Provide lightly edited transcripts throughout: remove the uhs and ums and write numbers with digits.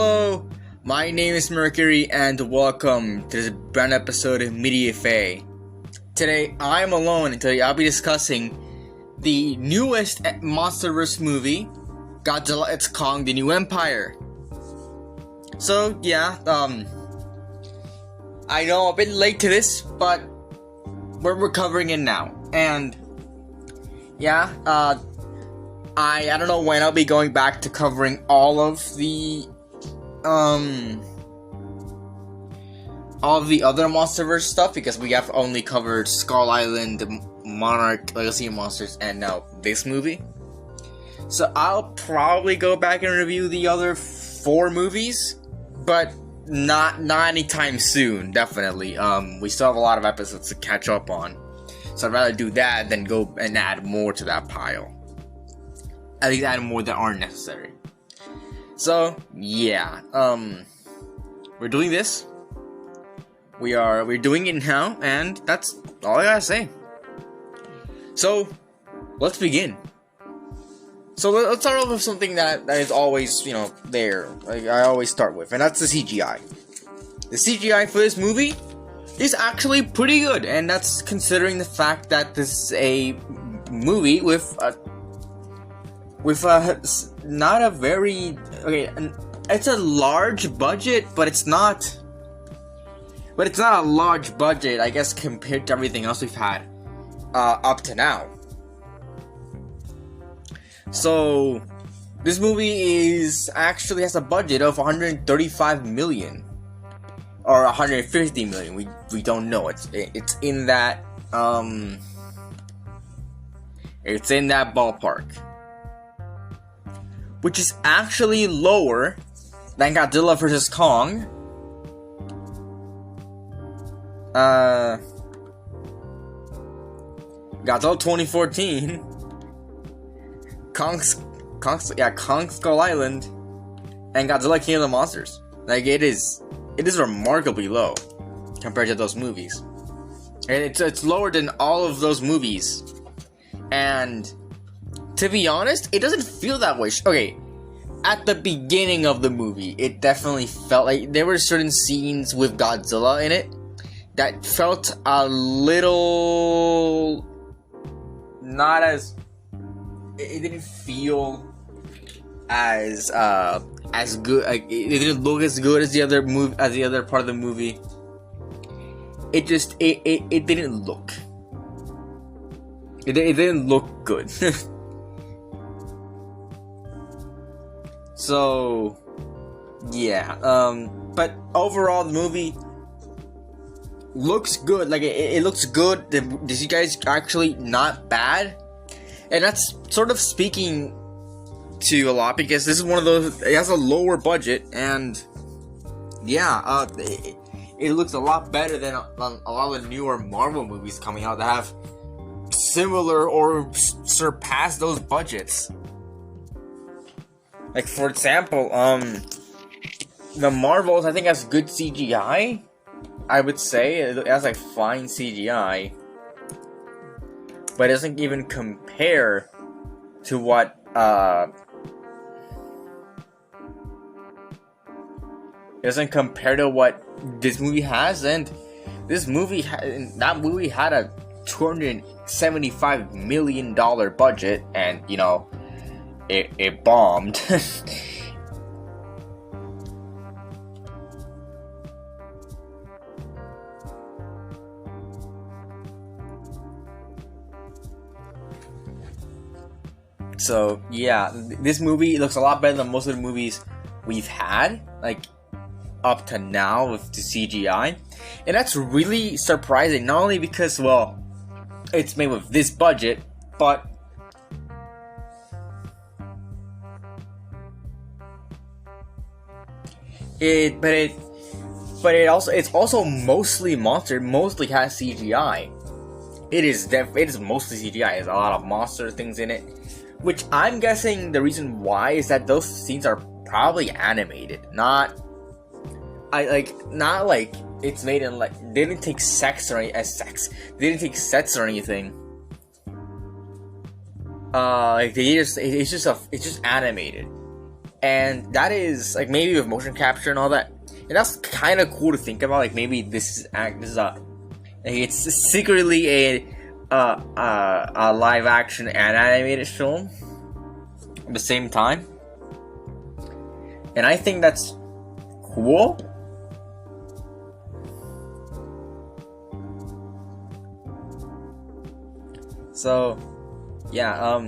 Hello, my name is Mercury and welcome to this brand episode of Media Fae. Today I am alone and today I'll be discussing the newest MonsterVerse movie, Godzilla x Kong: The New Empire. So yeah, I know I'm a bit late to this, but we're covering it now. And yeah, I don't know when I'll be going back to covering all of the other MonsterVerse stuff, because we have only covered Skull Island, Monarch, Legacy of Monsters, and now this movie. So I'll probably go back and review the other 4 movies, but not anytime soon, definitely. We still have a lot of episodes to catch up on. So I'd rather do that than go and add more to that pile. At least add more that aren't necessary. So, yeah. We're doing this. We're doing it now, and that's all I gotta say. So, let's begin. So let's start off with something that is always, there. Like I always start with, and that's the CGI. The CGI for this movie is actually pretty good, and that's considering the fact that this is a movie with not a very it's a large budget, but it's not a large budget, I guess, compared to everything else we've had up to now. So this movie actually has a budget of 135 million or 150 million. We don't know. It's in that it's in that ballpark, which is actually lower than Godzilla vs. Kong. Godzilla 2014, Kong Skull Island, and Godzilla King of the Monsters. Like it is remarkably low compared to those movies, and it's lower than all of those movies. And to be honest, it doesn't feel that way. Okay, at the beginning of the movie, it definitely felt like there were certain scenes with Godzilla in it that felt a little not as. It didn't feel as good. Like, it didn't look as good as the other part of the movie. It didn't look. It didn't look good. So, yeah. But overall, the movie looks good. Like it looks good. The CGI is actually not bad, and that's sort of speaking to a lot, because this is one of those. It has a lower budget, and yeah, it looks a lot better than a lot of the newer Marvel movies coming out that have similar or surpass those budgets. Like, for example, the Marvels, I think, has good CGI. I would say it has like fine CGI, but it doesn't even compare to what this movie has. And that movie had a $275 million budget, and it bombed. So yeah, this movie looks a lot better than most of the movies we've had, like, up to now with the CGI. And that's really surprising, not only because, well, it's made with this budget, but it's also mostly monster, mostly has CGI. It is mostly CGI. There's a lot of monster things in it, which I'm guessing the reason why is that those scenes are probably animated, not like it's made in, like, they didn't take sets or anything. Like it's just animated. and that is like maybe with motion capture and all that, and that's kind of cool to think about. Like maybe this is it's secretly a live action and animated film at the same time, and I think that's cool. So yeah,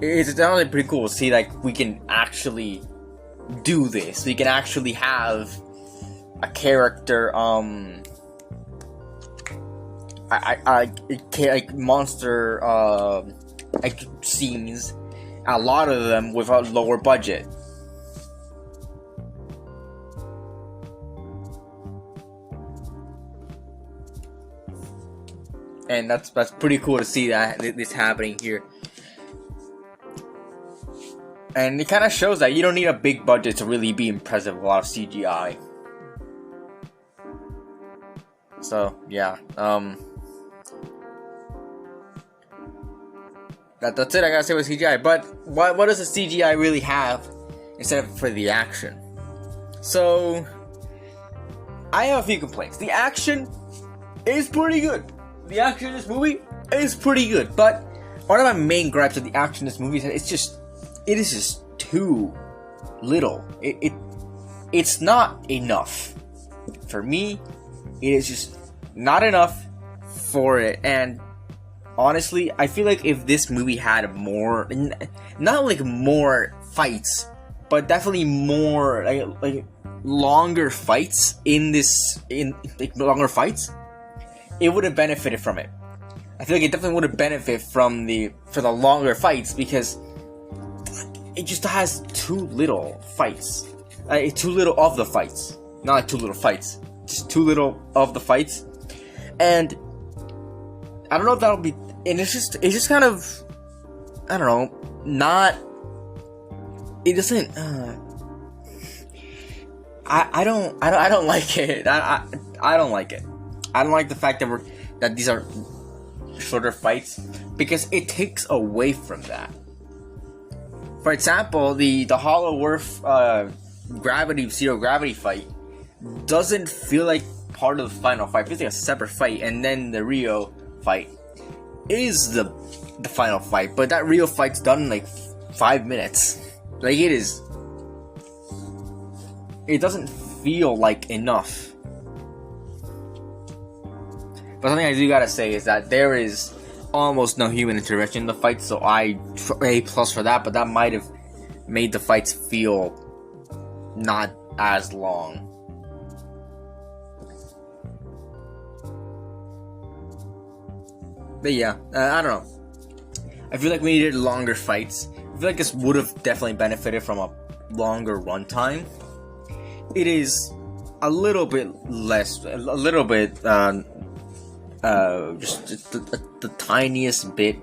it's definitely pretty cool to see like we can actually do this. We can actually have a character like monster like scenes, a lot of them with a lower budget. And that's pretty cool to see that this happening here. And it kind of shows that you don't need a big budget to really be impressive with a lot of CGI. So yeah, that's it. I gotta say with CGI. But what does the CGI really have instead of for the action? So I have a few complaints. The action is pretty good. The action in this movie is pretty good, but one of my main gripes with the action in this movie is that it is just too little. It's not enough. For me, it is just not enough for it. And honestly, I feel like if this movie had more, not like more fights, but definitely more like longer fights longer fights, it would have benefited from it. I feel like it definitely would have benefited for the longer fights, because it just has too little fights. Too little of the fights. Not like too little fights. Just too little of the fights. And I don't know if that'll be. And it's just kind of, I don't know. Not. It doesn't. I don't like it. I don't like it. I don't like the fact that these are shorter fights, because it takes away from that. For example, the Hollow Earth zero gravity fight doesn't feel like part of the final fight. It feels like a separate fight, and then the Rio fight is the final fight. But that Rio fight's done in like 5 minutes. Like it doesn't feel like enough. But something I do gotta say is that there is almost no human intervention in the fight, so I A+ for that. But that might have made the fights feel not as long. But yeah, I don't know. I feel like we needed longer fights. I feel like this would have definitely benefited from a longer runtime. It is a little bit less, a little bit, just the tiniest bit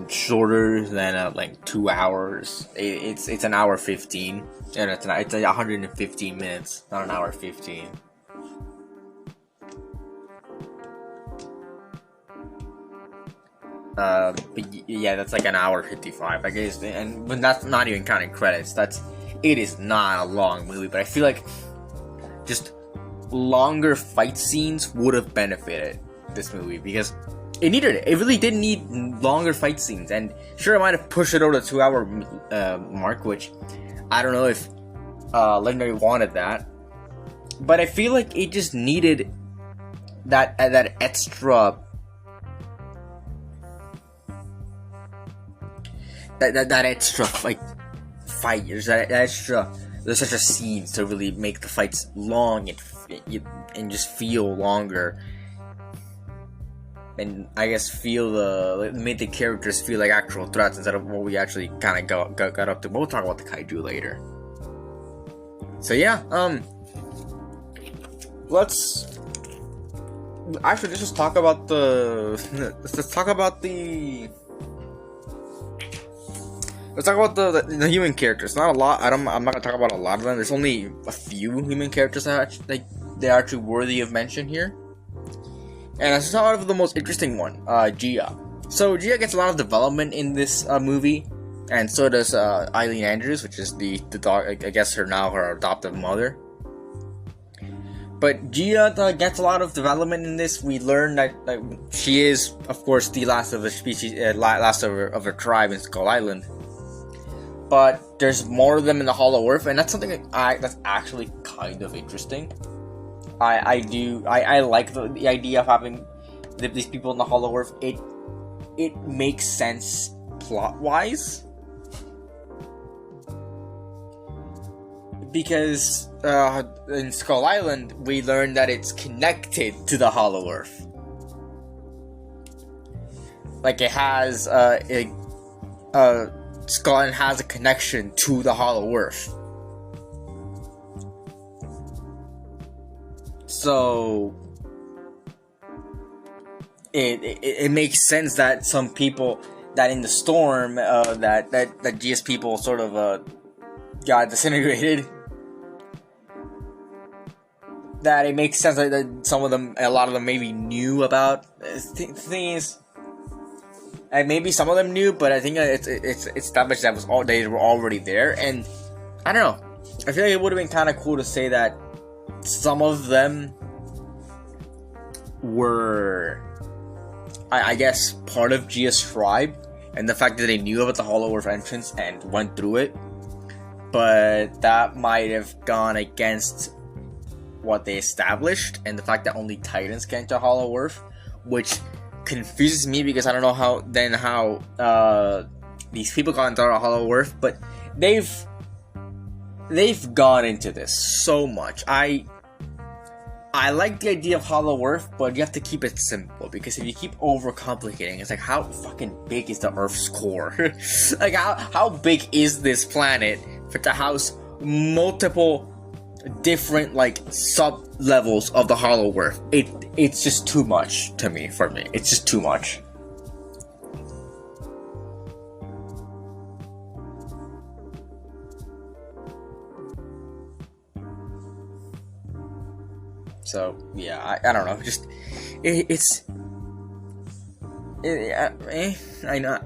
shorter than like 2 hours. It's an hour 15, and it's 115 minutes, not an hour 15. But yeah, that's like an hour 55, I guess, and when that's not even counting credits. It is not a long movie, but I feel like just longer fight scenes would have benefited this movie, because it needed it. It really did need longer fight scenes, and sure, it might have pushed it over the 2 hour mark, which I don't know if Legendary wanted that, but I feel like it just needed that extra. That extra like fight, there's such a scene to really make the fights long and just feel longer, and I guess made the characters feel like actual threats instead of what we actually kind of got up to. But we'll talk about the kaiju later. So yeah, let's just talk about let's talk about the the human characters. Not a lot. I'm not gonna talk about a lot of them. There's only a few human characters that they're actually worthy of mention here. And I thought of the most interesting one, Gia. So Gia gets a lot of development in this movie, and so does Eileen Andrews, which is the dog. I guess her adoptive mother. But Gia gets a lot of development in this. We learn that she is, of course, the last of a species, last of her tribe in Skull Island. But there's more of them in the Hollow Earth, and that's something that's actually kind of interesting. I like the idea of having these people in the Hollow Earth. It makes sense plot wise, because in Skull Island we learned that it's connected to the Hollow Earth. Like it has Skull Island has a connection to the Hollow Earth. So it makes sense that some people that in the storm that GS people sort of got disintegrated. That it makes sense that some of them, a lot of them, maybe knew about. The thing is, and maybe some of them knew, but I think it's established that they were already there. And I don't know. I feel like it would have been kind of cool to say that some of them were, I guess, part of Gia's tribe, and the fact that they knew about the Hollow Earth entrance and went through it. But that might have gone against what they established, and the fact that only Titans get into Hollow Earth, which confuses me because I don't know how these people got into Hollow Earth, but they've gone into this so much. I like the idea of Hollow Earth, but you have to keep it simple, because if you keep overcomplicating, it's like, how fucking big is the Earth's core? Like, how big is this planet for to house multiple different sub levels of the Hollow Earth? It's just too much for me. It's just too much. So yeah, I don't know. Just I know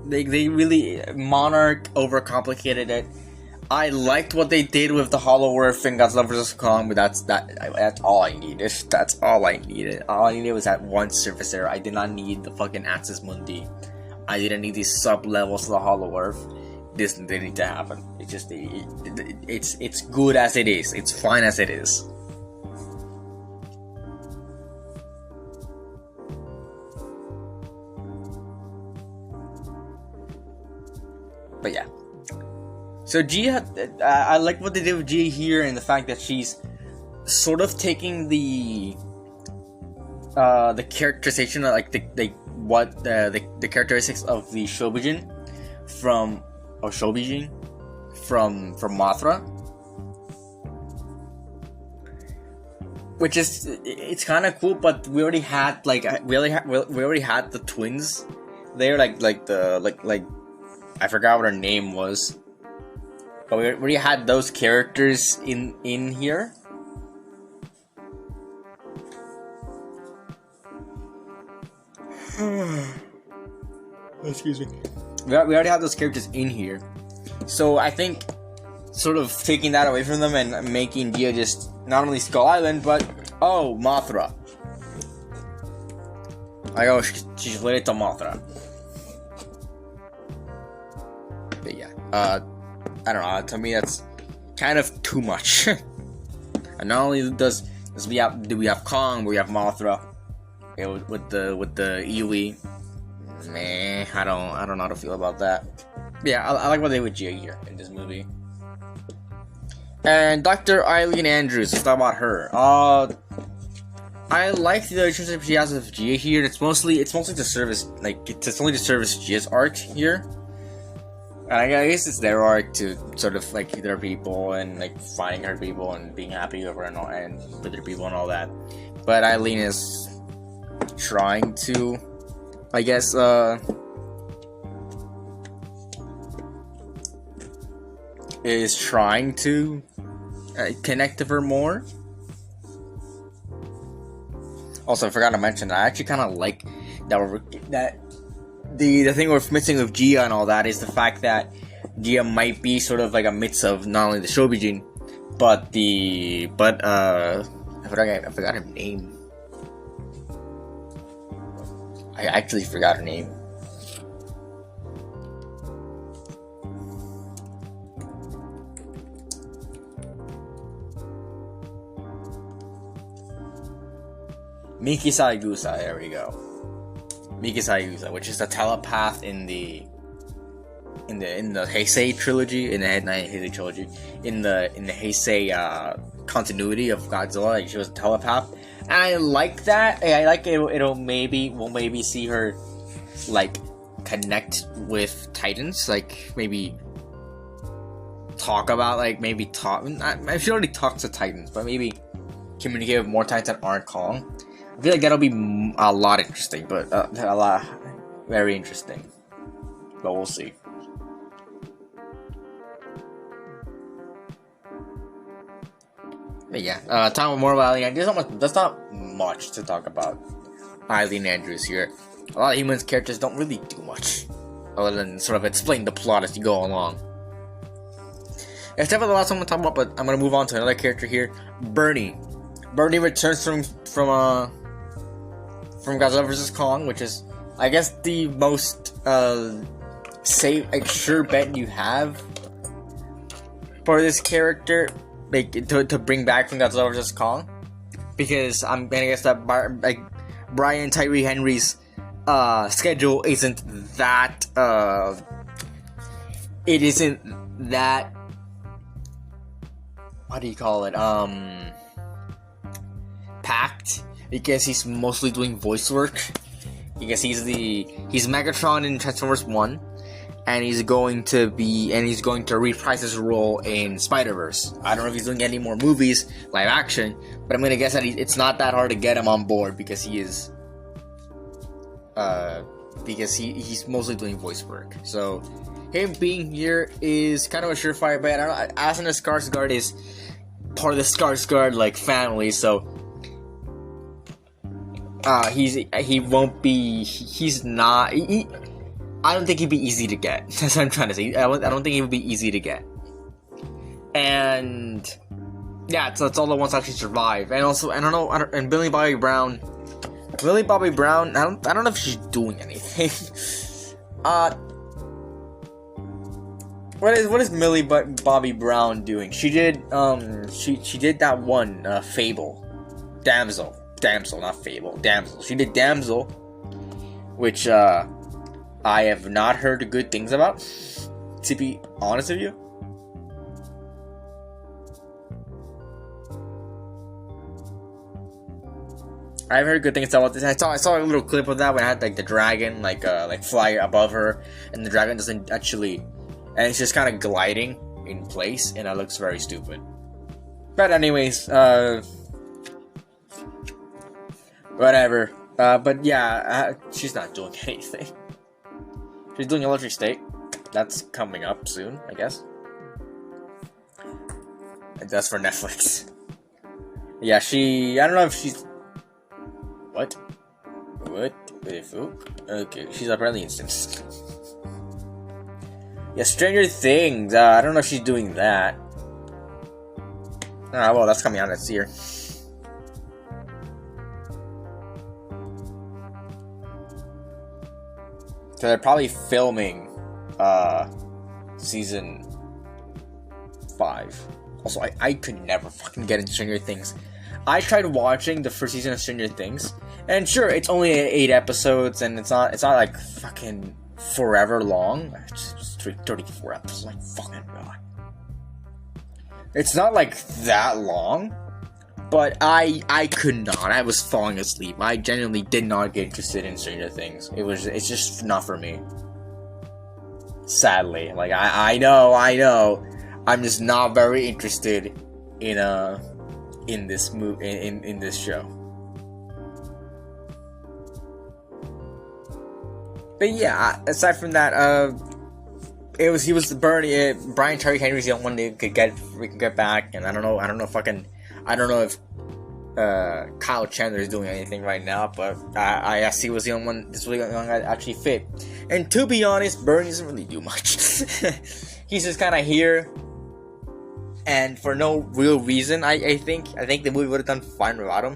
they really Monarch overcomplicated it. I liked what they did with the Hollow Earth and Godzilla vs. Kong, but that's all I needed. That's all I needed. All I needed was that one surface area. I did not need the fucking Axis Mundi. I didn't need these sub levels of the Hollow Earth. This didn't need to happen. It's just it's good as it is. It's fine as it is. But yeah. So Gia, I like what they did with Gia here, and the fact that she's sort of taking the characterization, the characteristics of the Shobijin from Mothra, which is it's kind of cool. But we already had we already had the twins there, like I forgot what her name was. But we already had those characters in here. Excuse me. We already have those characters in here. So I think sort of taking that away from them and making Gia just not only Skull Island, but Mothra. She's related to Mothra. But yeah, I don't know. To me, that's kind of too much. And not only do we have Kong, but we have Mothra with the Iwi. Meh, I don't know how to feel about that. But yeah, I like what they did with Gia here in this movie. And Dr. Eileen Andrews. Let's talk about her. I like the relationship she has with Gia here. It's mostly to service it's only to service Gia's arc here. And I guess it's their arc to sort of keep their people and finding her people and being happy with her and with their people and all that. But Eileen is trying to, I guess, connect with her more. Also, I forgot to mention that I actually kind of like that the thing we're missing with Gia and all that is the fact that Gia might be sort of like a mix of not only the Shobi gene, but I forgot her name. I actually forgot her name. Miki Saigusa, there we go. Miki Saigusa, which is the telepath in the Heisei trilogy, in the Heisei trilogy, in the Heisei continuity of Godzilla. Like, she was a telepath, and I like that. I like it. We'll maybe see her like connect with Titans, like maybe talk about she already talks to Titans, but maybe communicate with more Titans that aren't Kong. I feel like that'll be a lot interesting, but very interesting. But we'll see. But yeah, talking more about Eileen Andrews. There's not much to talk about Eileen Andrews here. A lot of humans characters don't really do much, other than sort of explain the plot as you go along. It's definitely the last one I'm gonna talk about, but I'm gonna move on to another character here, Bernie. Bernie returns from Godzilla vs. Kong, which is, I guess, the most safe, sure bet you have for this character, like to bring back from Godzilla vs. Kong, because I'm gonna guess that Brian Tyree Henry's schedule isn't that what do you call it, packed, because he's mostly doing voice work, because he's Megatron in Transformers 1, and he's going to reprise his role in Spider-Verse. I don't know if he's doing any more movies, live action, but I'm gonna guess that it's not that hard to get him on board, because he's mostly doing voice work. So him being here is kind of a surefire bet. I don't know, Aslan Skarsgård is part of the Skarsgård like family, so I don't think he'd be easy to get. That's what I'm trying to say. I don't think he would be easy to get. And yeah, that's all the ones actually survive. And also, and Billy Bobby Brown, I don't know if she's doing anything. What is Millie Bobby Brown doing? She did she did that one Fable, Damsel, not Fable, Damsel. She did Damsel, which I have not heard good things about, to be honest with you. I've heard good things about this. I saw a little clip of that when I had like the dragon fly above her, and the dragon doesn't actually, and it's just kind of gliding in place, and it looks very stupid. But anyways, whatever. But yeah, she's not doing anything. She's doing Electric State. That's coming up soon, I guess. And that's for Netflix. Yeah, I don't know if she's... What? Okay, she's apparently in Sims. Yeah, Stranger Things. I don't know if she's doing that. Well, that's coming out next year. So they're probably filming season 5. Also, I could never fucking get into Stranger Things. I tried watching the first season of Stranger Things, and sure, it's only 8 episodes, and it's not like fucking forever long. It's just 34 episodes, like fucking god. It's not like that long, but I could not. I was falling asleep. I genuinely did not get interested in Stranger Things. It's just not for me. Sadly, like I know. I'm just not very interested in this show. But yeah, aside from that, he was Bernie. Brian Tyree Henry's the only one we could get back, and I don't know if Kyle Chandler is doing anything right now, but I guess he was the only one. This was the only one that actually fit. And to be honest, Bernie doesn't really do much. He's just kind of here, and for no real reason. I think the movie would have done fine without him.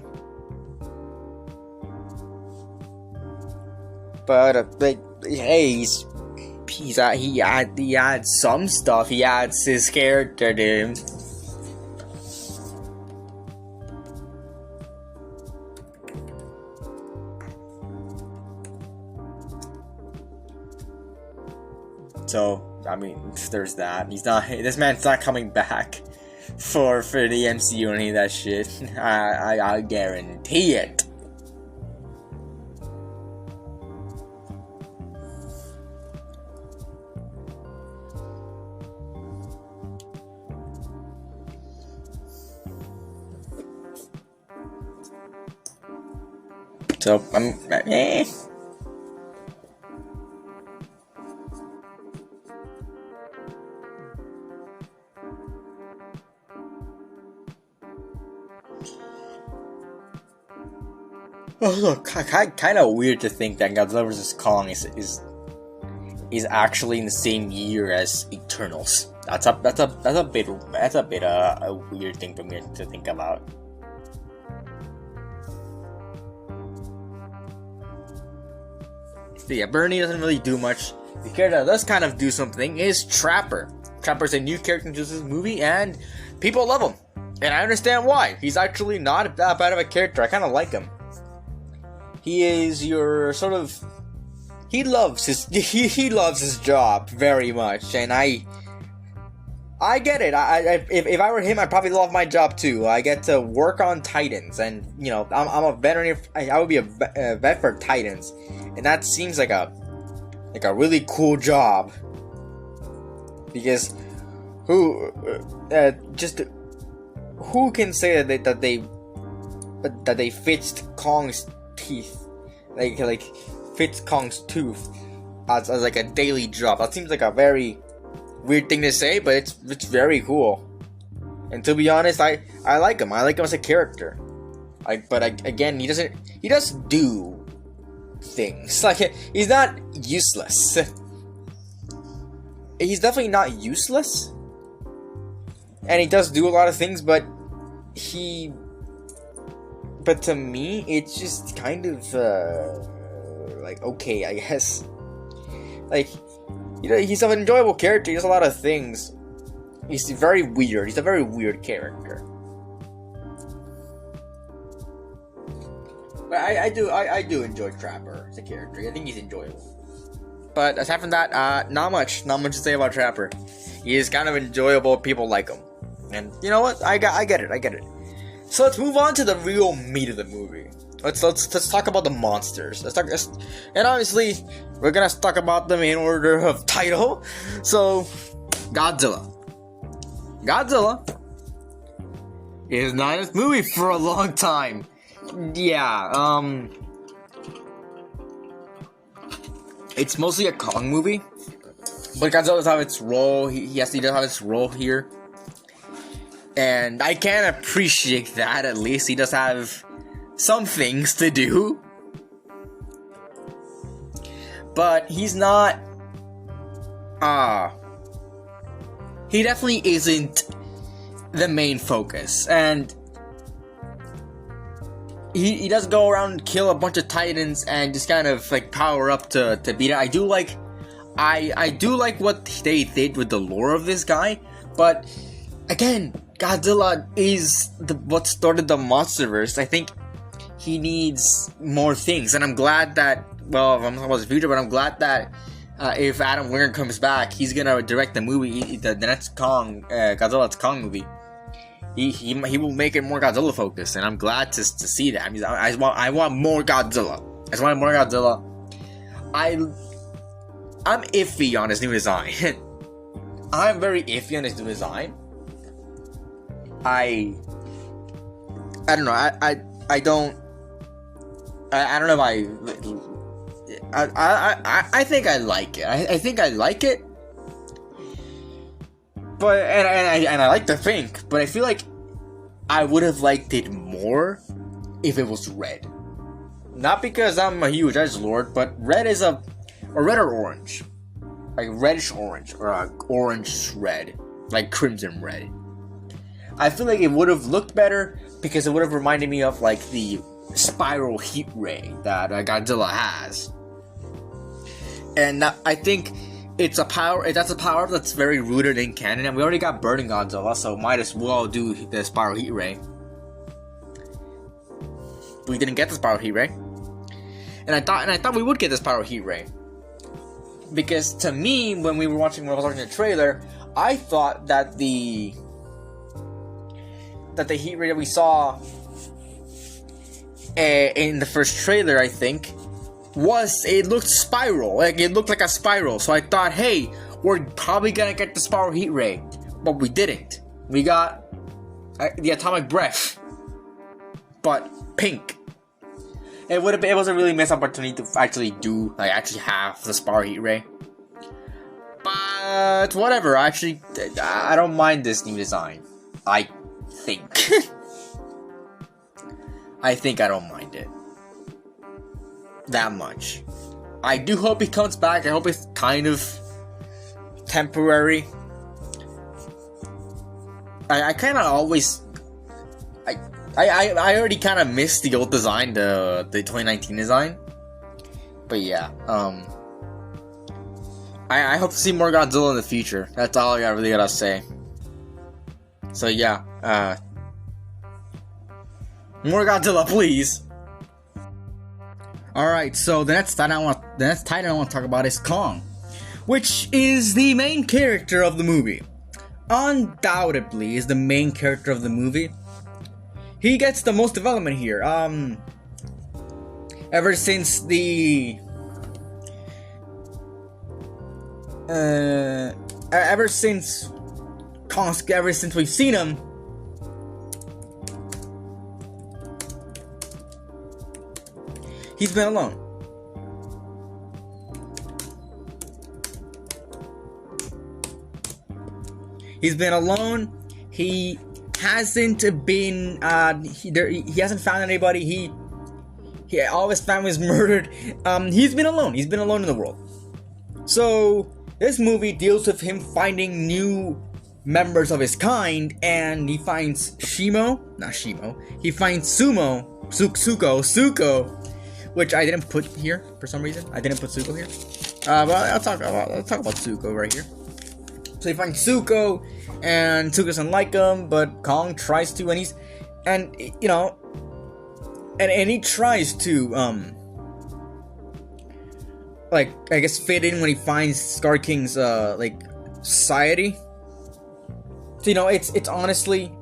But like, hey, he adds some stuff. He adds his character to him. So I mean, there's that. This man's not coming back for the MCU or any of that shit. I guarantee it. So I'm kind of weird to think that Godzilla vs. Kong is actually in the same year as Eternals. That's a bit a weird thing for me to think about. So yeah, Bernie doesn't really do much. The character that does kind of do something is Trapper. Trapper's a new character in this movie, and people love him. And I understand why. He's actually not that bad of a character. I kind of like him. He is your sort of... He loves his job very much, and I get it. If I were him, I'd probably love my job too. I get to work on Titans, and you know, I'm a veteran. I would be a vet for Titans, and that seems like a really cool job. Because who can say that they fixed Kong's teeth, like fixed Kong's tooth as like a daily job? That seems like a very weird thing to say, but it's very cool. And to be honest, I like him. I like him as a character. Again, he does do things. Like, he's not useless. He's definitely not useless. And he does do a lot of things, but to me, it's just kind of like, okay, I guess. Like, you know, he's an enjoyable character. He does a lot of things. He's very weird. He's a very weird character. But I do enjoy Trapper as a character. I think he's enjoyable. But aside from that, not much to say about Trapper. He is kind of enjoyable. People like him, and you know what? I get it. So let's move on to the real meat of the movie. Let's talk about the monsters. And honestly, we're gonna talk about them in order of title. So, Godzilla is not in this movie for a long time. Yeah, it's mostly a Kong movie, but Godzilla does have its role. He does have its role here, and I can appreciate that. At least he does have some things to do, but he's not. He definitely isn't the main focus, and he does go around and kill a bunch of Titans and just kind of like power up to beat it. I do like what they did with the lore of this guy, but again, Godzilla is what started the MonsterVerse. I think he needs more things, and I'm glad that, well, I'm not about the future, but I'm glad that if Adam Wingard comes back, he's gonna direct the movie, the next Godzilla's Kong movie. He will make it more Godzilla focused, and I'm glad to see that. I want more Godzilla. I just want more Godzilla. I'm iffy on his new design. I'm very iffy on his new design. I don't know. I don't know if I think I like it. I think I like it. But and I like to think, but I feel like I would have liked it more if it was red. Not because I'm a huge edgelord, but red is a red or orange. Like reddish orange, or a orange red. Like crimson red. I feel like it would have looked better because it would have reminded me of like the spiral heat ray that Godzilla has. And I think it's a power. That's a power that's very rooted in canon, and we already got Burning Godzilla, so might as well do the spiral heat ray. We didn't get the spiral heat ray, and I thought we would get the spiral heat ray, because to me, when I was watching the trailer, I thought that the heat ray that we saw in the first trailer, I think, it looked spiral, like it looked like a spiral. So I thought, hey, we're probably gonna get the spiral heat ray, but we didn't. We got the atomic breath, but pink. It was a really missed opportunity to actually have the spiral heat ray. But whatever. I don't mind this new design. I think. I don't mind it that much. I do hope he comes back. I hope it's kind of temporary. I kind of always. I already kind of missed the old design, the 2019 design. But yeah, I hope to see more Godzilla in the future. That's all I really gotta say. So yeah, more Godzilla, please. All right, so the next title I want to talk about is Kong, which is the main character of the movie. Undoubtedly, is the main character of the movie. He gets the most development here. Ever since we've seen him, he's been alone. He's been alone. He hasn't been. He hasn't found anybody. All of his family is murdered. He's been alone. He's been alone in the world. So this movie deals with him finding new members of his kind, and he finds He finds Suko, which I didn't put here for some reason. I didn't put Suko here. But let's talk about Suko right here. So he finds Suko, and Suko doesn't like him, but Kong tries to, and he tries to, I guess fit in when he finds Scar King's, society. So, it's honestly,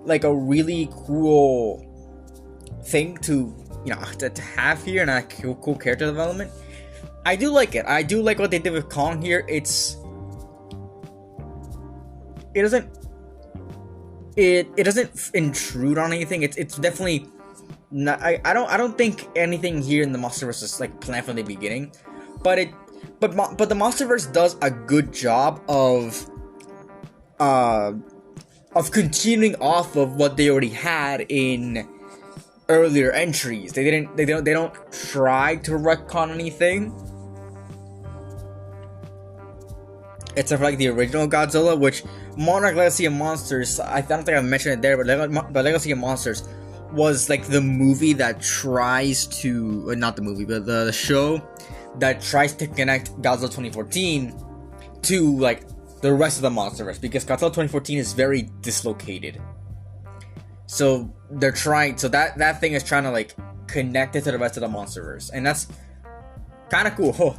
like, a really cool thing to have here, and a cool character development. I do like it. I do like what they did with Kong here. It doesn't intrude on anything. It's definitely not. I don't think anything here in the MonsterVerse is like planned from the beginning, but the MonsterVerse does a good job of continuing off of what they already had in earlier entries. They don't try to retcon anything. Except for like the original Godzilla, which Monarch Legacy of Monsters, I don't think I mentioned it there, but Legacy of Monsters was like the movie that tries to, not the movie, but the show that tries to connect Godzilla 2014 to like the rest of the MonsterVerse, because Godzilla 2014 is very dislocated. So they're trying, so that thing is trying to like connect it to the rest of the MonsterVerse, and that's kind of cool. Oh.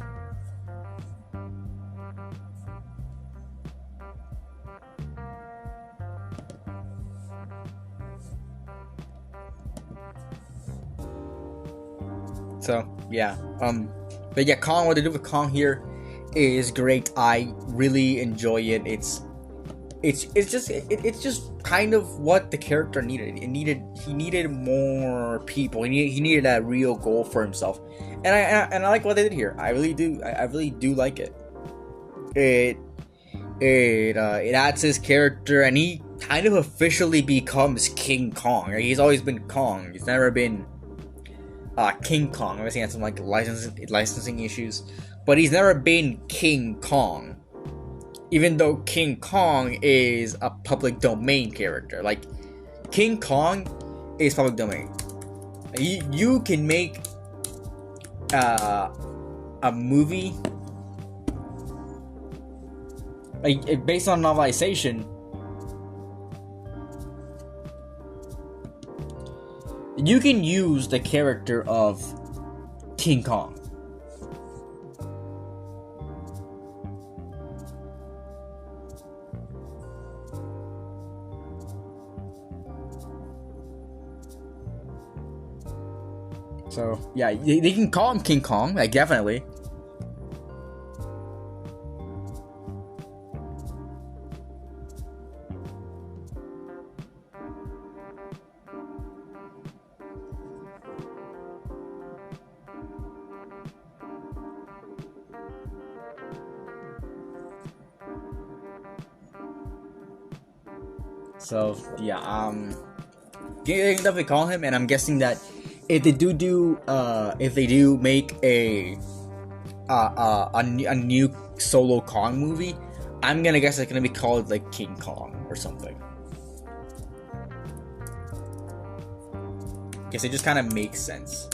So yeah, but yeah, Kong. What they do with Kong here is great. I really enjoy it. It's just kind of what the character needed. He needed more people. He needed that real goal for himself, and I like what they did here. I really do like it. It adds his character, and he kind of officially becomes King Kong. Like, he's always been Kong. He's never been King Kong. Obviously, he had some like licensing issues, but he's never been King Kong. Even though King Kong is a public domain character, like King Kong is public domain. You can make a movie like based on novelization. You can use the character of King Kong. So, yeah, they can call him King Kong, like, definitely. So, yeah, they can definitely call him, and I'm guessing that if they do make a new solo Kong movie, I'm gonna guess it's gonna be called like King Kong or something. Guess it just kind of makes sense.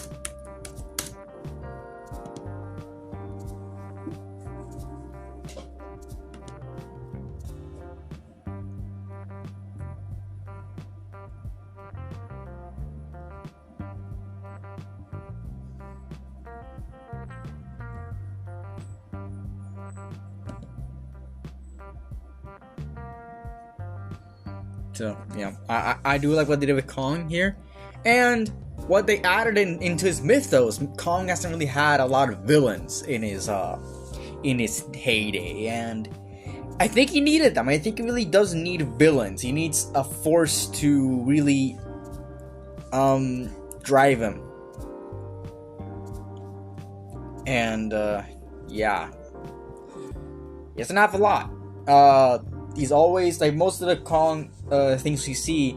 So, yeah, I do like what they did with Kong here. And what they added into his mythos. Kong hasn't really had a lot of villains in his heyday. And I think he needed them. I think he really does need villains. He needs a force to really drive him. And, yeah. He doesn't have a lot. He's always, like, most of the Kong things we see,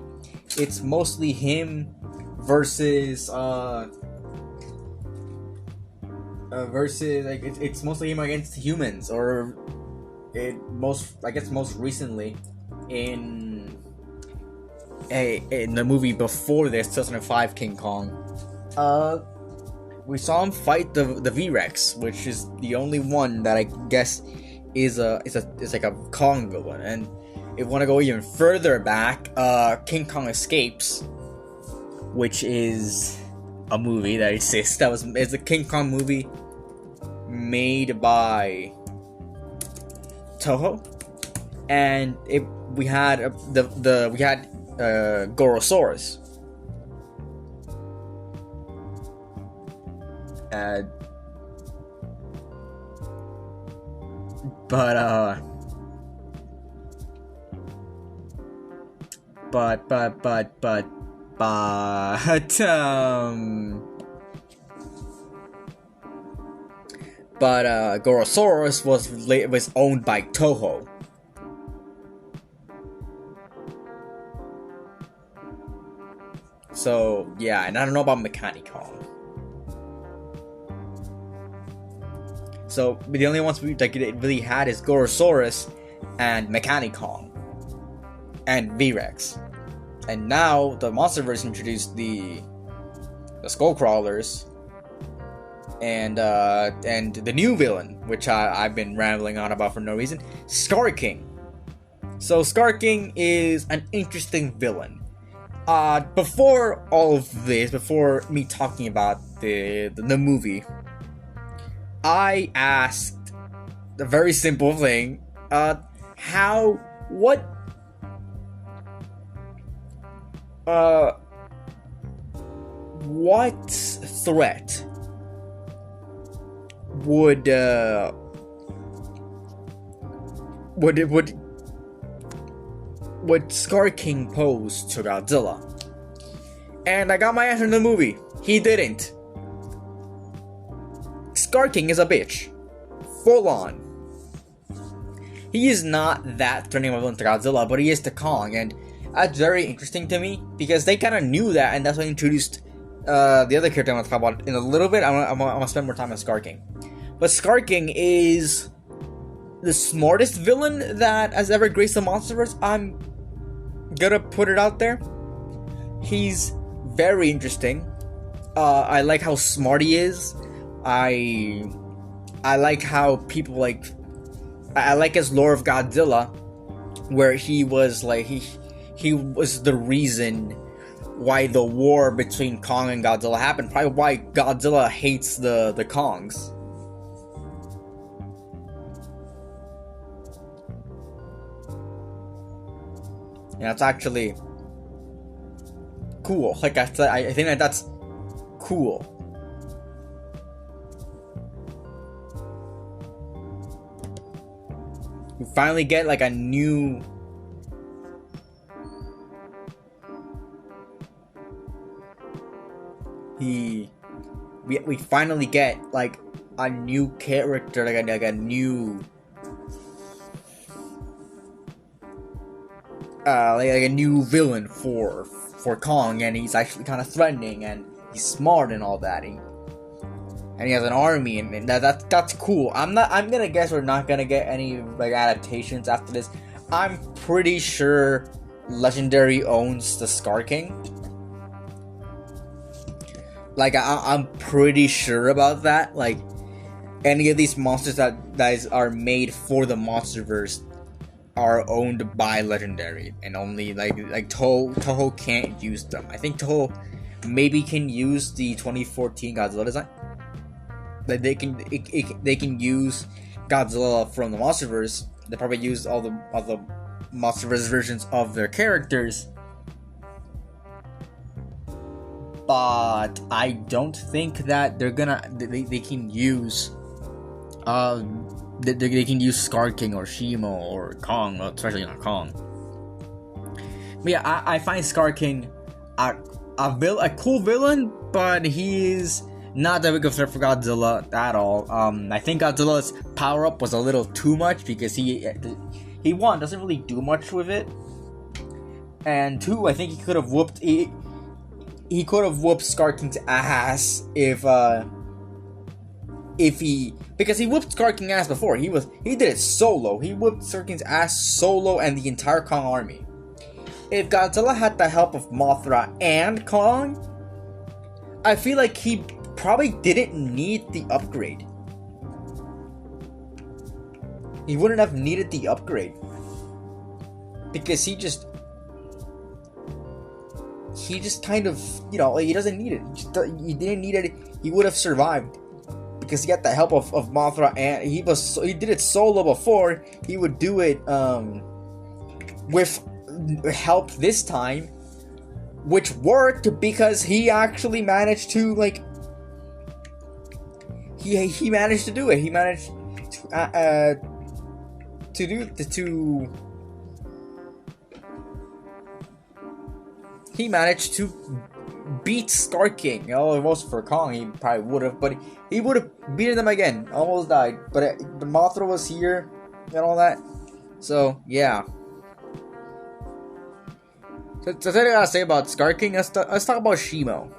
it's mostly him versus like it's mostly him against humans, or most recently in the movie before this, 2005 King Kong, we saw him fight the V-Rex, which is the only one that I guess is like a Kong villain. And if you want to go even further back, King Kong Escapes, which is a movie that exists. It's a King Kong movie made by Toho, and we had Gorosaurus. But Gorosaurus was owned by Toho. So yeah, and I don't know about Mechanicon. So the only ones we really had is Gorosaurus and Mechanicon and V-Rex. And now the MonsterVerse introduced the Skullcrawlers and the new villain, which I've been rambling on about for no reason, Scar King. So Scar King is an interesting villain. Before all of this, before me talking about the movie, I asked a very simple thing: what threat would Scar King pose to Godzilla? And I got my answer in the movie. He didn't. Scar King is a bitch. Full on. he is not that threatening of a villain to Godzilla, but he is to Kong, and that's very interesting to me because they kind of knew that, and that's why they introduced the other character I'm going to talk about in a little bit. I'm going to spend more time on Scar King. But Scar King is the smartest villain that has ever graced the MonsterVerse. I'm gonna put it out there. He's very interesting. I like how smart he is. I like how people like. I like his lore of Godzilla, where he was like he was the reason why the war between Kong and Godzilla happened. Probably why Godzilla hates the Kongs. Yeah, that's actually cool. Like I said, I think that's cool. We finally get like a new we finally get like a new character, like a new like a new villain for Kong, and he's actually kind of threatening, and he's smart and all that, and he has an army, and that's cool. I'm gonna guess we're not gonna get any like adaptations after this. I'm pretty sure Legendary owns the Scar King. Like I'm pretty sure about that. Like any of these monsters that are made for the MonsterVerse are owned by Legendary, and only like Toho can't use them. I think Toho maybe can use the 2014 Godzilla design. Like they can use Godzilla from the MonsterVerse. They probably use all the MonsterVerse versions of their characters, but I don't think that they can use they can use Scar King or Shimo or Kong, well, especially not Kong. But yeah, I find Scar King a cool villain, but he's not that big of a threat for Godzilla at all. I think Godzilla's power up was a little too much because he one doesn't really do much with it, and two, I think he could have whooped Scar King's ass because he whooped Scar King's ass before. He did it solo. He whooped Scar King's ass solo and the entire Kong army. If Godzilla had the help of Mothra and Kong, I feel like he probably didn't need the upgrade. He wouldn't have needed the upgrade because he just kind of, you know, he doesn't need it. He didn't need it. He would have survived because he got the help of Mothra, and he did it solo before. He would do it with help this time, which worked because he actually managed to like he managed to do it. He managed he managed to beat Scar King. You know, it was for Kong, he probably would have, but he would have beaten them again. Almost died, but Mothra was here and all that. So yeah. So that's what I gotta say about Scar King. Let's talk about Shimo.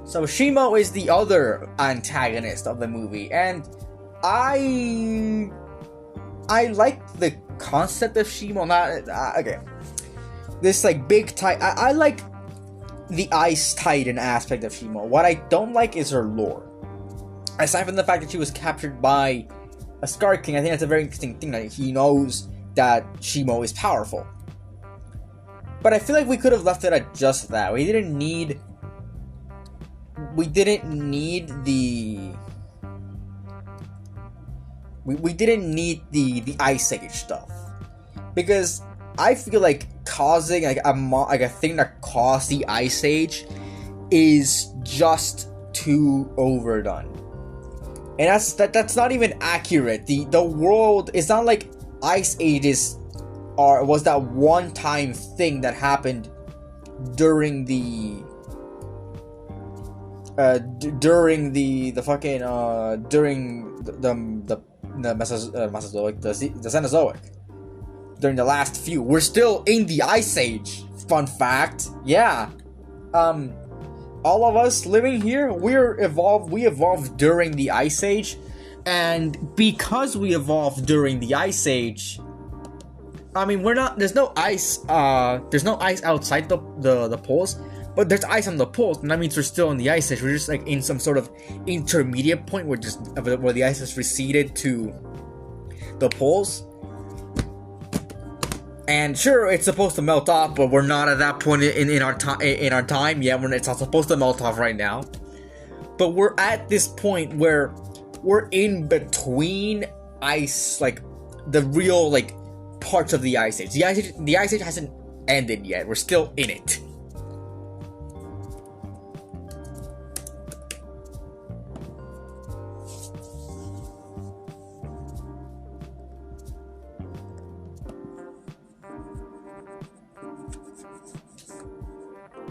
So Shimo is the other antagonist of the movie, and I like the concept of Shimo. Okay. This like big titan. I like the Ice Titan aspect of Shimo. What I don't like is her lore. Aside from the fact that she was captured by a Scar King, I think that's a very interesting thing that he knows that Shimo is powerful. But I feel like we could have left it at just that. We didn't need the Ice Age stuff, because I feel like causing like a thing that caused the Ice Age is just too overdone, and that's not even accurate. The world, it's not like Ice Ages was that one time thing that happened during the the Mesozoic, the Cenozoic. During the last few, we're still in the Ice Age. Fun fact, yeah. All of us living here, we evolved during the Ice Age, and because we evolved during the Ice Age, I mean, there's no ice outside the poles, but there's ice on the poles, and that means we're still in the Ice Age. We're just like in some sort of intermediate point where the ice has receded to the poles. And sure, it's supposed to melt off, but we're not at that point in our time. Yeah, it's not supposed to melt off right now. But we're at this point where we're in between ice, like the real like parts of the Ice Age. The Ice Age hasn't ended yet. We're still in it.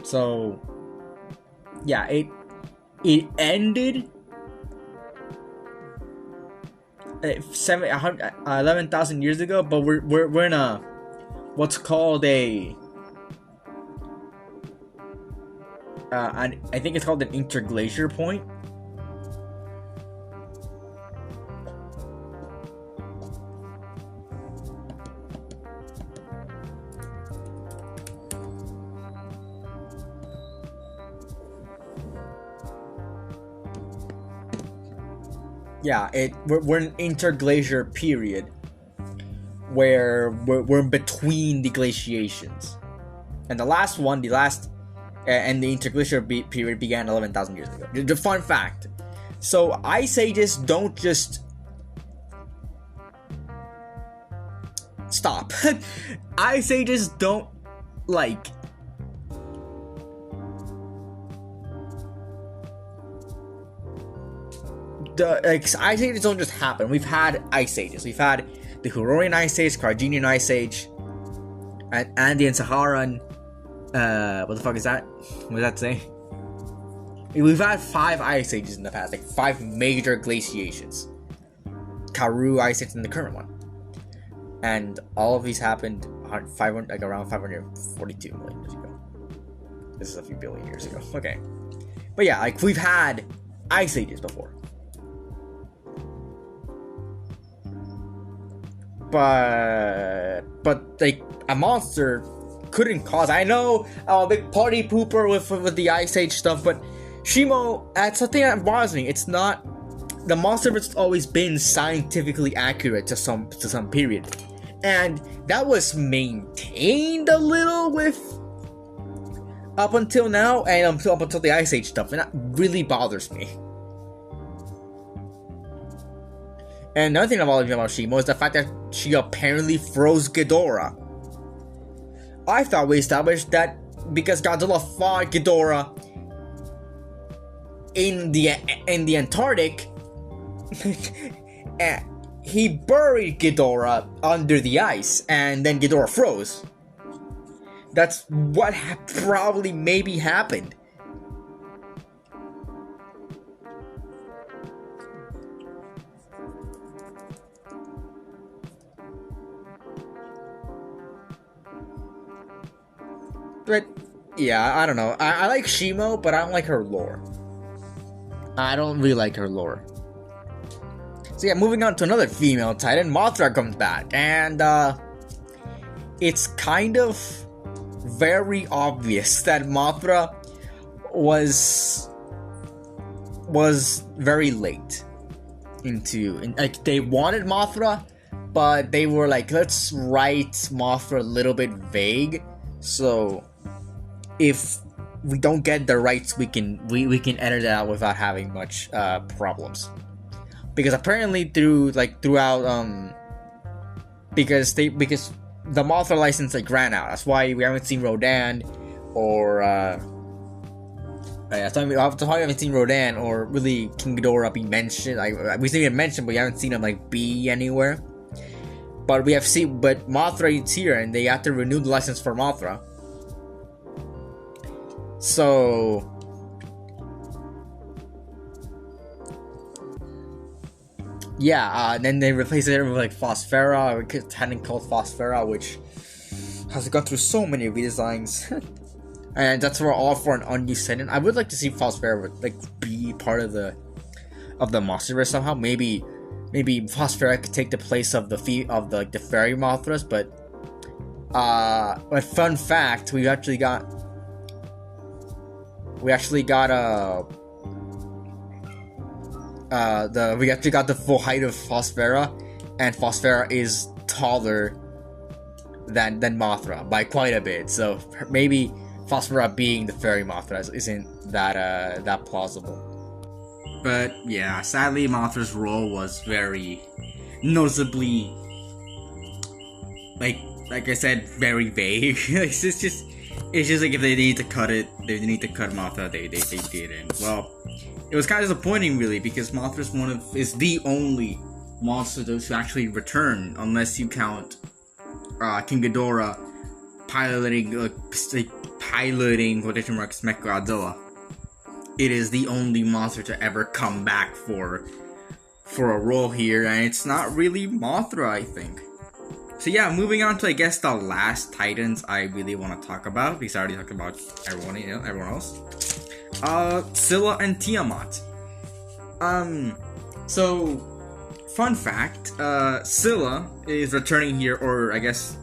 So, yeah, it ended 11,000 years ago, but we're in a what's called I think it's called an interglacier point. Yeah, we're in interglacier period where we're between the glaciations, and the interglacier period began 11,000 years ago. The fun fact: so ice ages don't just stop. Ice ages don't like. Ice ages don't just happen. We've had ice ages. We've had the Huronian Ice Age, Cryogenian Ice Age, and Andean Saharan. What the fuck is that? What does that say? We've had 5 ice ages in the past, like 5 major glaciations. Karoo Ice Age and the current one, and all of these happened around 542 million years ago. This is a few billion years ago. Okay, but yeah, like we've had ice ages before. But like a monster couldn't cause. I know I'm a big party pooper with the Ice Age stuff, but Shimo, that's something that bothers me. It's not the monster has always been scientifically accurate to some period, and that was maintained a little with up until now, and up until the Ice Age stuff, and that really bothers me. And another thing that bothers me about Shimo is the fact that she apparently froze Ghidorah. I thought we established that because Godzilla fought Ghidorah in the Antarctic, he buried Ghidorah under the ice, and then Ghidorah froze. That's what probably maybe happened. But, yeah, I don't know. I like Shimo, but I don't like her lore. I don't really like her lore. So yeah, moving on to another female titan, Mothra comes back. And, it's kind of very obvious that Mothra was very late like, they wanted Mothra, but they were like, let's write Mothra a little bit vague, so if we don't get the rights, we can edit it out without having much problems. Because apparently throughout because the Mothra license like ran out. That's why we haven't seen Rodan or that's why we haven't seen Rodan or really King Ghidorah be mentioned. Like, we've seen him mentioned, but we haven't seen him like be anywhere. But Mothra is here, and they have to renew the license for Mothra. So yeah, then they replaced it with like Phosphera, a Titan called Phosphera, which has gone through so many redesigns. And that's all for an unused Titan. I would like to see Phosphera like be part of the monsterverse somehow. Maybe Phosphera could take the place of the fairy Mothras, but fun fact, we actually got the full height of Phosphera, and Phosphera is taller than Mothra by quite a bit. So maybe Phosphera being the fairy Mothra isn't that plausible. But yeah, sadly, Mothra's role was very noticeably, like I said, very vague. It's just like if they need to cut Mothra, they didn't. Well, it was kind of disappointing, really, because Mothra's is the only monster to actually return, unless you count King Ghidorah piloting quotation marks Godzilla. It is the only monster to ever come back for a role here, and it's not really Mothra, I think. So yeah, moving on to, I guess, the last Titans I really want to talk about, because I already talked about everyone else. Scylla and Tiamat. So, fun fact, Scylla is returning here, or I guess,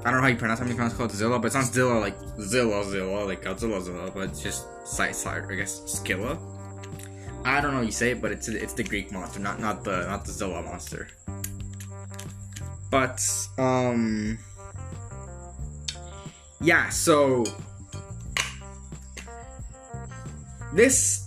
I don't know how you pronounce it, how many called Zilla, but it's not Zilla like Zilla, like Godzilla Zilla, but it's just I guess, Scylla. I don't know how you say it, but it's the Greek monster, not the Zilla monster. But, yeah, so these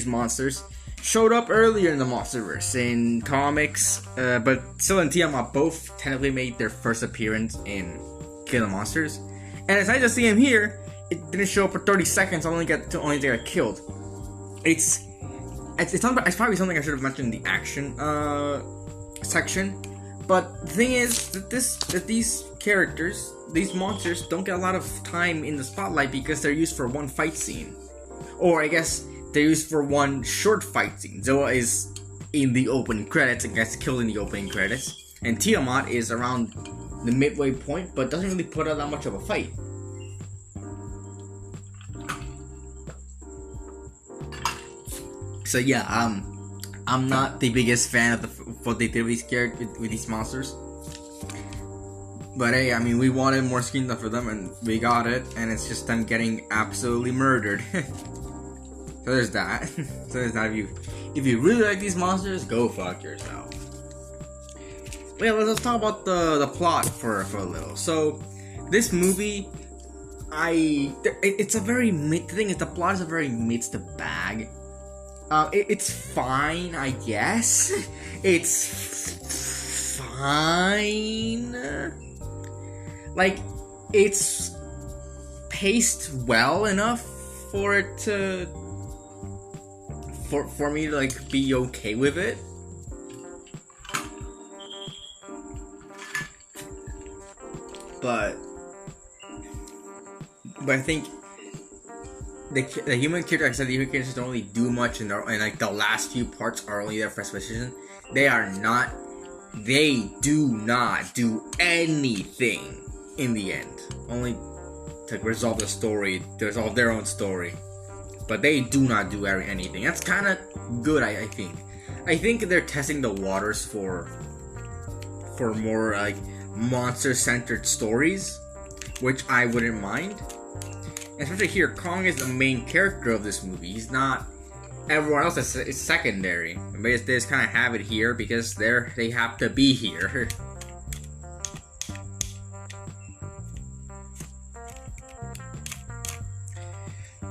monsters showed up earlier in the MonsterVerse in comics, but Scylla and Tiamat both technically made their first appearance in King of the Monsters. And it's nice to see him here. It didn't show up for 30 seconds. Only they got killed. It's probably something I should have mentioned in the action section. But the thing is that these characters, these monsters, don't get a lot of time in the spotlight because they're used for one fight scene, or I guess they're used for one short fight scene. Zilla is in the opening credits and gets killed in the opening credits, and Tiamat is around the midway point, but doesn't really put out that much of a fight. So yeah, I'm not the biggest fan of what they did with these monsters. But hey, I mean, we wanted more screen time for them, and we got it, and it's just them getting absolutely murdered. So there's that. If you really like these monsters, go fuck yourself. But yeah, let's talk about the plot for a little. So this movie, it's a very the plot is a very mixed bag. It's fine, I guess. It's fine. Like, it's paced well enough for it to for me to like be okay with it. But I think the human character, like I said, the human characters don't really do much, and like the last few parts are only there for exposition. They do not do anything in the end, only to resolve the story, to resolve their own story. But they do not do anything. That's kind of good, I think. I think they're testing the waters for more like monster-centered stories, which I wouldn't mind. Especially here, Kong is the main character of this movie. He's not. Everyone else is secondary. They just kind of have it here because they have to be here.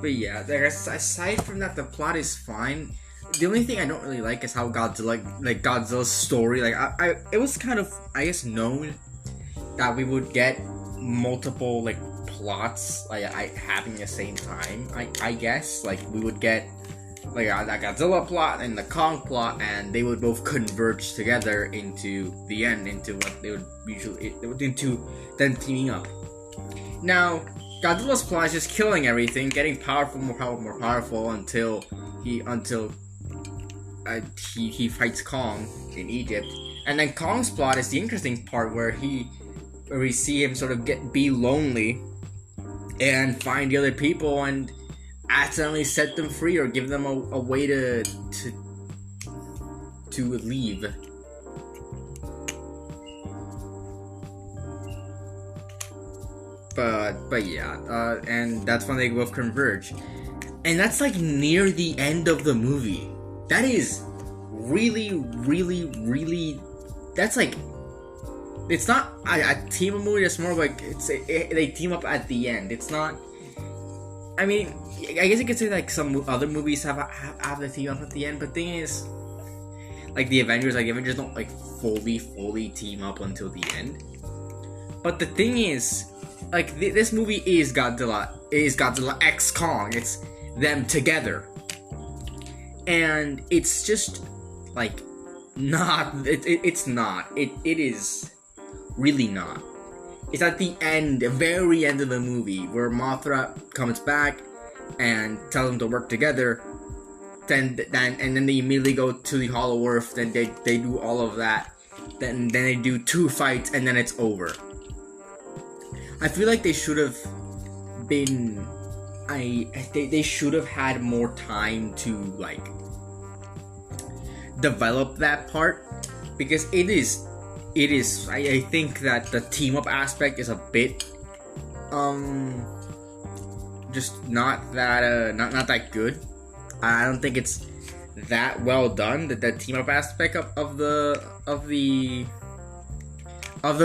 But yeah, aside from that, the plot is fine. The only thing I don't really like is how Godzilla's story, it was kind of, I guess, known that we would get multiple plots happening at the same time. I guess we would get that Godzilla plot and the Kong plot, and they would both converge together into the end, into what they would usually into them teaming up. Now, Godzilla's plot is just killing everything, getting more powerful until he fights Kong in Egypt, and then Kong's plot is the interesting part where we see him sort of be lonely and find the other people and accidentally set them free or give them a way to leave. But yeah, and that's when they both converge, and that's like near the end of the movie. That is really, really, really. That's like, it's not a team up movie. It's more like they team up at the end. It's not. I mean, I guess you could say like some other movies have the team up at the end, but thing is, like the Avengers don't like fully team up until the end. But the thing is, like this movie is Godzilla X Kong. It's them together, and it's just like not. It's not. It is really not. It's at the end, the very end of the movie, where Mothra comes back and tells them to work together. Then they immediately go to the Hollow Earth. Then they do all of that. Then they do 2 fights, and then it's over. I feel like they should have been. They should have had more time to like develop that part, because it is. I think that the team up aspect is a bit just not that good. I don't think it's that well done. The team up aspect of the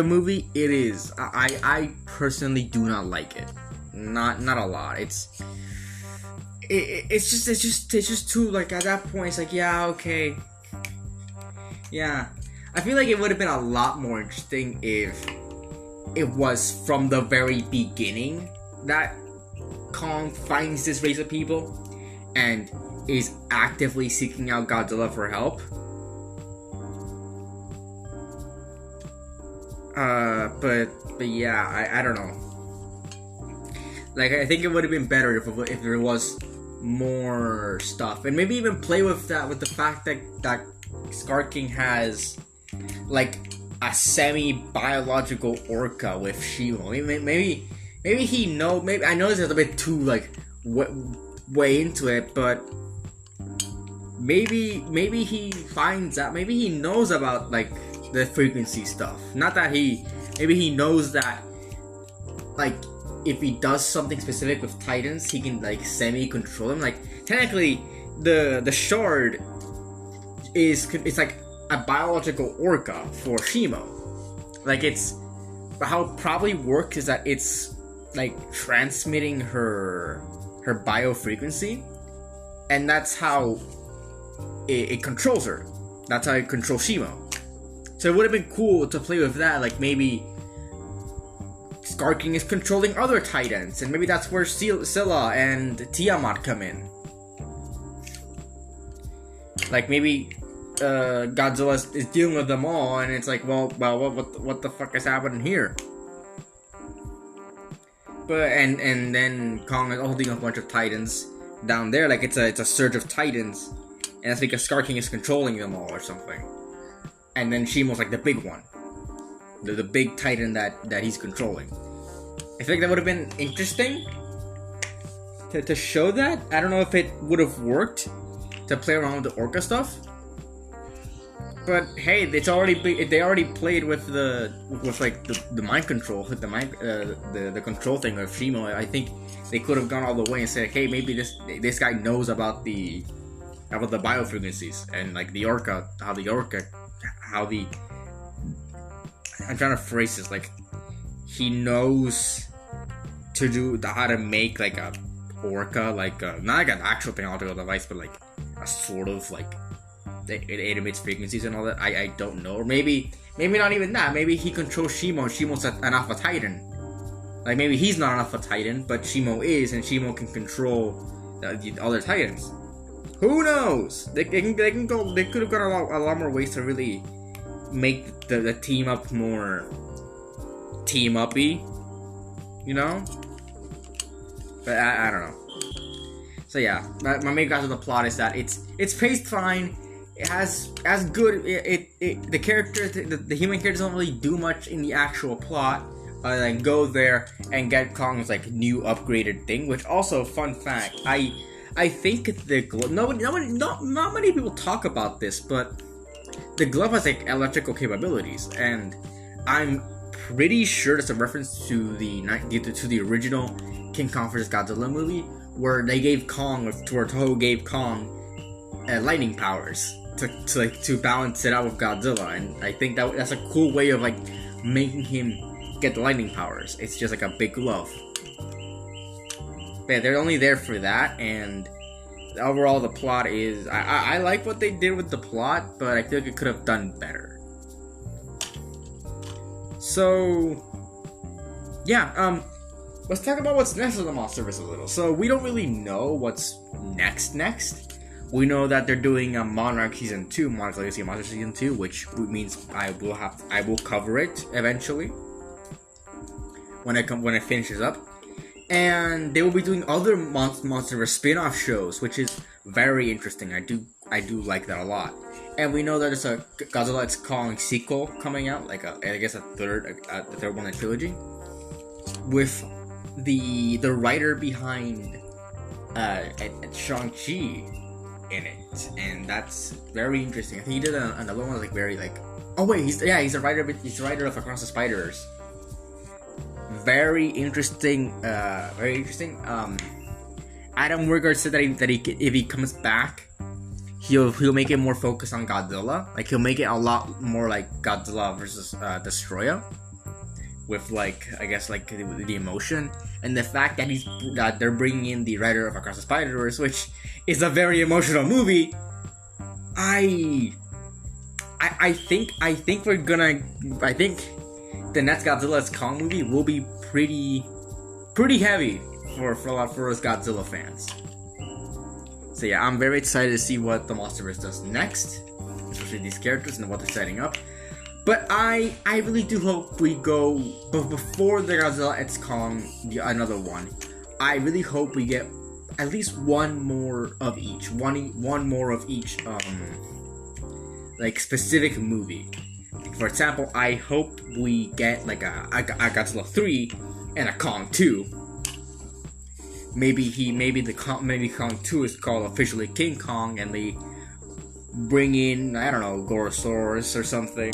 movie, it is. I personally do not like it. Not a lot. It's just too, like, at that point it's like, yeah, okay. Yeah. I feel like it would have been a lot more interesting if it was from the very beginning that Kong finds this race of people and is actively seeking out Godzilla for help. But yeah, I don't know. Like, I think it would have been better if there was more stuff, and maybe even play with that, with the fact that Scar King has like a semi-biological orca with Shimo. Maybe he know. Maybe I know this is a bit too like way into it, but maybe he finds out. Maybe he knows about like the frequency stuff. Not that maybe he knows that like if he does something specific with Titans, he can like semi-control them. Like technically, the shard it's like a biological orca for Shimo. Like how it probably works is that it's like transmitting her biofrequency, and that's how it controls her. That's how it controls Shimo. So it would have been cool to play with that. Like maybe Scar King is controlling other Titans, and maybe that's where Scylla and Tiamat come in. Like maybe Godzilla is dealing with them all, and it's like, well, what the fuck is happening here? But and then Kong is also dealing with a bunch of Titans down there. Like it's a surge of Titans, and that's because Scar King is controlling them all or something. And then Shimo's like the big one, the big Titan that he's controlling. I think that would have been interesting to show that. I don't know if it would have worked to play around with the orca stuff. But hey, they already played with the mind control, with the control thing of Shimo. I think they could have gone all the way and said, hey, maybe this guy knows about the biofrequencies and like the orca, I'm trying to phrase this, like he knows how to make like a orca, like not like an actual technological device, but like a sort of like it emits frequencies and all that. I don't know. Or maybe not even that. Maybe he controls Shimo, and Shimo's an Alpha Titan. Like maybe he's not an Alpha Titan, but Shimo is, and Shimo can control the other Titans. Who knows? They could have gone a lot more ways to really make the team up more team uppy, you know? But I don't know. So yeah, my main guys with the plot is that it's paced fine. it has as good. The characters, the human characters don't really do much in the actual plot. Then go there and get Kong's like new upgraded thing. Which also, fun fact, I think the glove. Not many people talk about this, but the glove has like electrical capabilities, and I'm pretty sure it's a reference to the original King Kong vs. Godzilla movie, where they gave Kong, where Toho gave Kong lightning powers to balance it out with Godzilla, and I think that's a cool way of like making him get the lightning powers. It's just like a big glove. But yeah, they're only there for that, and overall the plot is I like what they did with the plot, but I feel like it could have done better. So yeah, let's talk about what's next on the Monsterverse a little. So we don't really know what's next. We know that they're doing a Monarch Season 2, Monarch Legacy of Monsters Season 2, which means I will cover it eventually when it finishes up. And they will be doing other Monsterverse spin-off shows, which is very interesting. I do like that a lot. And we know that there's a Godzilla x Kong sequel coming out, like I guess the third one in the trilogy, with the writer behind Shang-Chi in it, and that's very interesting. I think he did another one like very like, oh wait, he's a writer of Across the Spider-Verse. Very interesting. Adam Wingard said that he if he comes back, he'll make it more focused on Godzilla. Like he'll make it a lot more like Godzilla versus Destroyer, with like I guess like the emotion and the fact that they're bringing in the writer of Across the Spider-Verse, which is a very emotional movie. I think the next Godzilla x Kong movie will be pretty heavy for us Godzilla fans. So yeah, I'm very excited to see what the Monsterverse does next, especially these characters and what they're setting up. But I really do hope we go, but before the Godzilla x Kong, another one, I really hope we get at least one more of each, like specific movie. For example, I hope we get like a Godzilla 3 and a Kong 2. Maybe Kong 2 is called officially King Kong, and they bring in, I don't know, Gorosaurus or something.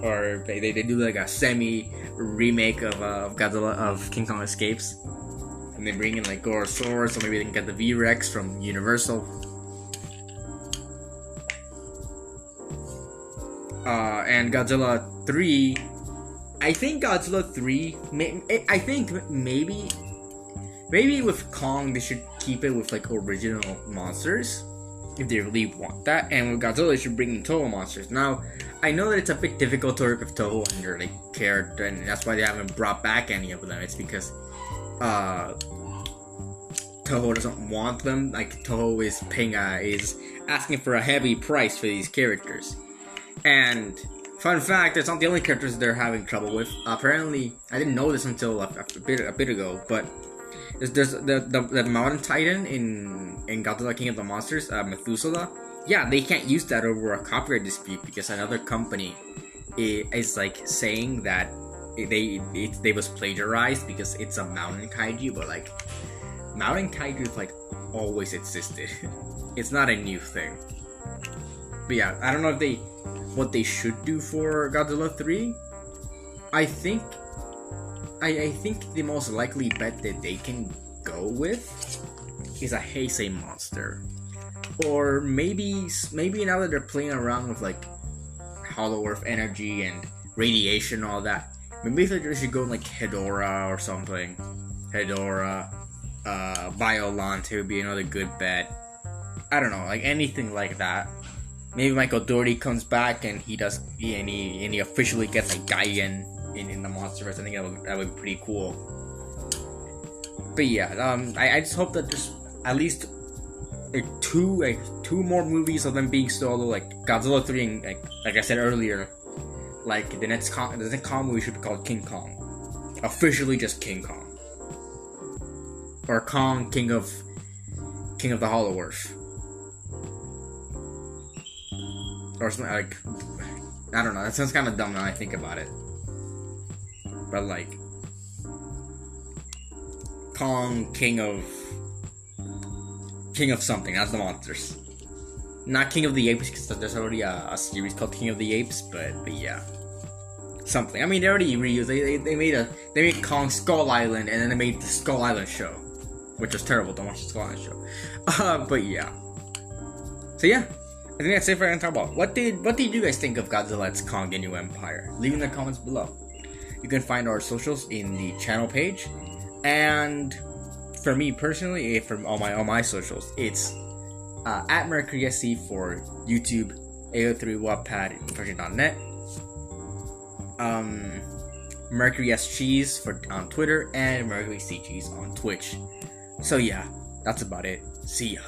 Or they do like a semi remake of Godzilla of King Kong Escapes, and they bring in like Gorosaurus, or maybe they can get the V-Rex from Universal. And Godzilla 3, I think Godzilla 3, I think maybe with Kong they should keep it with like original monsters, if they really want that, and with Godzilla they should bring in Toho monsters. Now, I know that it's a bit difficult to work with Toho and their like character, and that's why they haven't brought back any of them. It's because Toho doesn't want them. Like Toho is asking for a heavy price for these characters. And fun fact, it's not the only characters they're having trouble with. Apparently, I didn't know this until a bit ago, but there's the Mountain Titan in Godzilla King of the Monsters, Methuselah. Yeah, they can't use that over a copyright dispute because another company is like saying that they was plagiarized because it's a mountain kaiju, but like mountain kaiju like always existed. It's not a new thing. But yeah, I don't know if what they should do for Godzilla 3. I think the most likely bet that they can go with is a Heisei monster. Or maybe now that they're playing around with like Hollow Earth energy and radiation and all that, maybe they should go like Hedorah or something. Hedorah, Violante would be another good bet. I don't know, like anything like that. Maybe Michael Dougherty comes back and he officially gets like Gigan in the Monsterverse. I think that would be pretty cool. But yeah, I just hope that there's at least two more movies of them being solo, like Godzilla 3 and like I said earlier, like the next Kong movie should be called King Kong. Officially just King Kong. Or Kong, King of the Hollow Earth. or something like. I don't know. That sounds kind of dumb now I think about it. But like, Kong, King of something. That's the monsters. Not King of the Apes, because there's already a series called King of the Apes. But yeah, something. I mean, they already reused. They made Kong Skull Island, and then they made the Skull Island show, which was terrible. Don't watch the Skull Island show. But yeah. So yeah, I think that's it for our talk about. What did you guys think of Godzilla's Kong: The New Empire? Leave in the comments below. You can find our socials in the channel page, and for me personally, from all my socials, it's at Mercury SC for YouTube, AO3 Wattpad, Infection.net, Mercury S Cheese on Twitter, and Mercury C Cheese on Twitch. So yeah, that's about it. See ya.